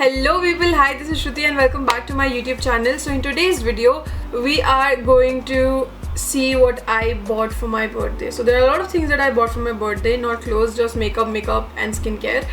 Hello people, hi, this is Shruti and welcome back to my YouTube channel. So in today's video, we are going to see what I bought for my birthday. So there are a lot of things that I bought for my birthday, not clothes, just makeup and skincare.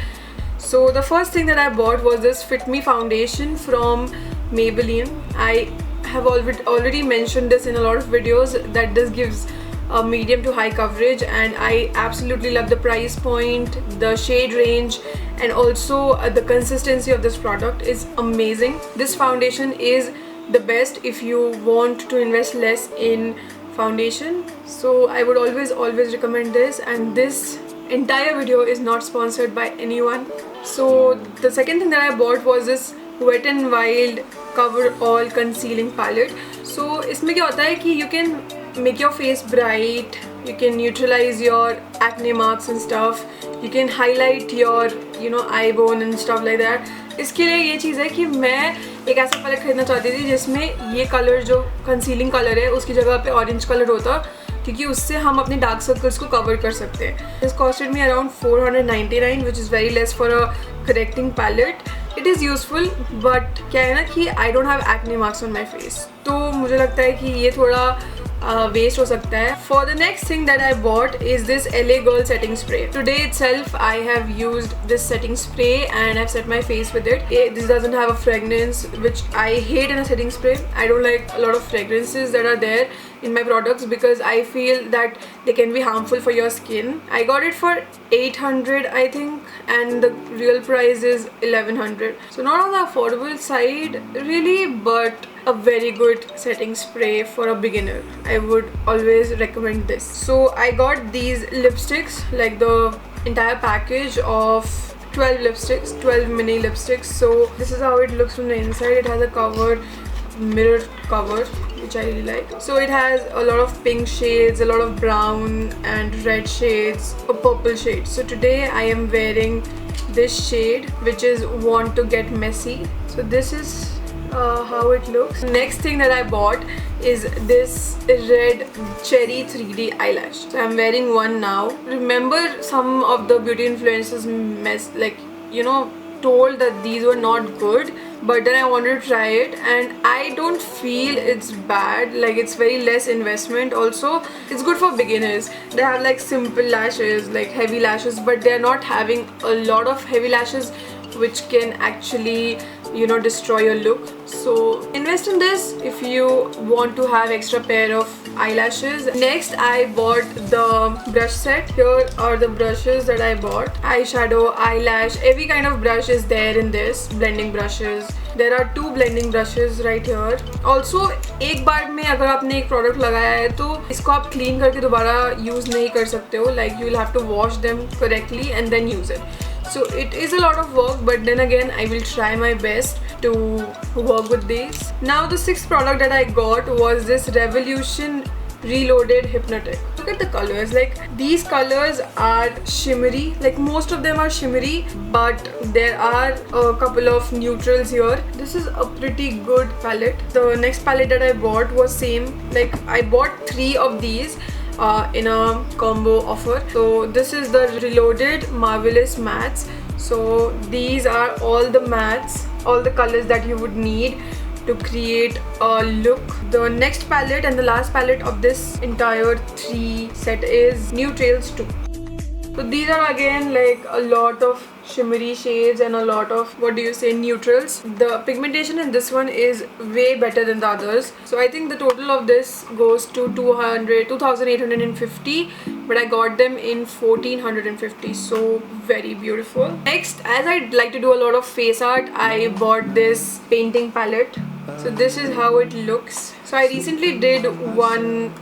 So the first thing that I bought was this Fit Me foundation from Maybelline. I have already mentioned this in a lot of videos that this gives a medium to high coverage, and I absolutely love the price point, the shade range, and also the consistency of this product is amazing. This foundation is the best if you want to invest less in foundation. So I would always recommend this, and this entire video is not sponsored by anyone. So the second thing that I bought was this Wet n Wild Coverall concealing palette. So इसमें क्या होता है कि you can make your face bright, you can neutralize your acne marks and stuff, you can highlight your eye bone and stuff like that. इसके लिए ये चीज़ है कि मैं एक ऐसा पैलेट खरीदना चाहती थी जिसमें ये कलर जो कंसीलिंग कलर है उसकी जगह पे ऑरेंज कलर होता, क्योंकि उससे हम अपने डार्क सर्कल्स को कवर कर सकते हैं. This costed me around 499 which is very less for a correcting palette. It is useful, but क्या है ना कि I don't have acne marks on my face, तो मुझे लगता है कि ये थोड़ा वेस्ट हो सकता है. For the next thing that I bought is this LA Girl setting spray. Today itself I have used this setting spray and I've set my face with it. This doesn't have a fragrance, which I hate in a setting spray. I don't like a lot of fragrances that are there in my products because I feel that they can be harmful for your skin. I got it for 800 I think, and the real price is 1100. So not on the affordable side really, but a very good setting spray for a beginner. I would always recommend this. So I got these lipsticks, like the entire package of 12 lipsticks, 12 mini lipsticks. So this is how it looks from the inside. It has a cover, mirror cover, which I really like. So it has a lot of pink shades, a lot of brown and red shades, a purple shade. So today I am wearing this shade, which is Want to Get Messy. So this is how it looks. Next thing that I bought is this red cherry 3D eyelash. So I'm wearing one now. Remember, some of the beauty influencers told that these were not good, but then I wanted to try it and I don't feel it's bad. Like, it's very less investment. Also, it's good for beginners. They have like simple lashes, like heavy lashes, but they're not having a lot of heavy lashes which can actually destroy your look. So invest in this if you want to have extra pair of eyelashes. Next I bought the brush set. Here are the brushes that I bought. Eyeshadow, eyelash, every kind of brush is there in this. Blending brushes. There are 2 blending brushes right here. Also, एक बार में अगर आपने एक product लगाया है तो इसको आप क्लीन करके दोबारा यूज नहीं कर सकते हो. Like, you will have to wash them correctly and then use it. So it is a lot of work, but then again I will try my best to work with these. Now the 6th product that I got was this Revolution Reloaded Hypnotic. Look at the colors. Like, these colors are shimmery. Like, most of them are shimmery, but there are a couple of neutrals here. This is a pretty good palette. The next palette that I bought was same. Like, I bought 3 of these in a combo offer. So this is the Reloaded Marvelous Mattes. So these are all the mattes, all the colors that you would need to create a look. The next palette and the last palette of this entire 3 set is Neutrals 2. So these are again like a lot of shimmery shades and a lot of, neutrals. The pigmentation in this one is way better than the others. So I think the total of this goes to 2,850, but I got them in 1,450. So very beautiful. Next, as I like to do a lot of face art, I bought this painting palette. So this is how it looks. So I recently did one,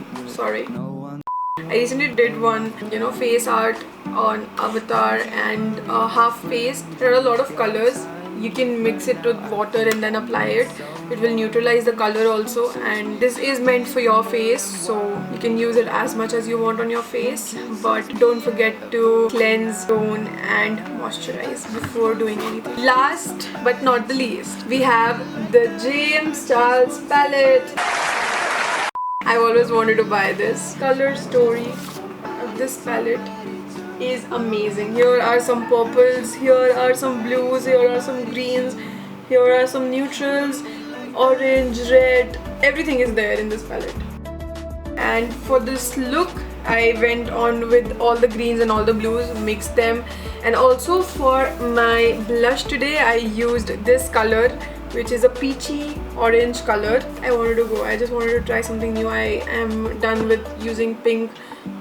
face art on avatar and half face. There are a lot of colors. You can mix it with water and then apply it. It will neutralize the color also, and this is meant for your face, so you can use it as much as you want on your face, but don't forget to cleanse, tone and moisturize before doing anything. Last but not the least, we have the James Charles palette. I've always wanted to buy this. Color story of this palette is amazing. Here are some purples, here are some blues, here are some greens, Here are some neutrals, orange, red, everything is there in this palette. And for this look, I went on with all the greens and all the blues, mixed them. And also for my blush today, I used this color, which is a peachy orange color. I just wanted to try something new. I am done with using pink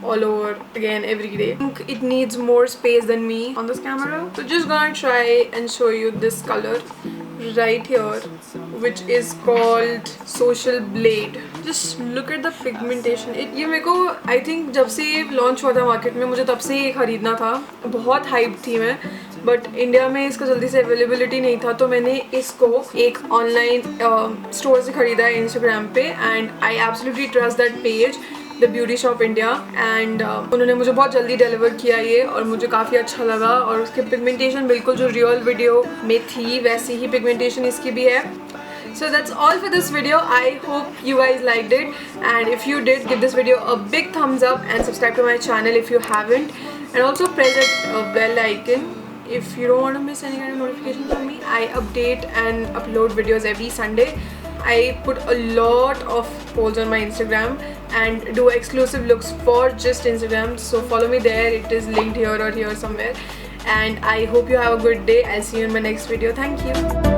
all over again every day. I think it needs more space than me on this camera. So just gonna try and show you this color right here, which is called Social Blade. Just look at the pigmentation. ये मेरे को I think जब से ये launch हुआ था market में, मुझे तब से ये खरीदना था. बहुत hype थी मैं, but इंडिया में इसका जल्दी से availability नहीं था, तो मैंने इसको एक online store से खरीदा है Instagram पे, and I absolutely trust that page, The Beauty Shop India, and उन्होंने मुझे बहुत जल्दी डिलीवर किया ये, और मुझे काफ़ी अच्छा लगा. और उसके पिगमेंटेशन बिल्कुल जो रियल वीडियो में थी वैसी ही पिगमेंटेशन इसकी भी है. So that's all for this video. I hope you guys liked it, and if you did, give this video a big thumbs up and subscribe to my channel if you haven't, and also press that bell icon if you don't want to miss any kind of notification from me. I update and upload videos every Sunday. I put a lot of polls on my Instagram and do exclusive looks for just Instagram, so follow me there. It is linked here or here somewhere, and I hope you have a good day. I'll see you in my next video. Thank you.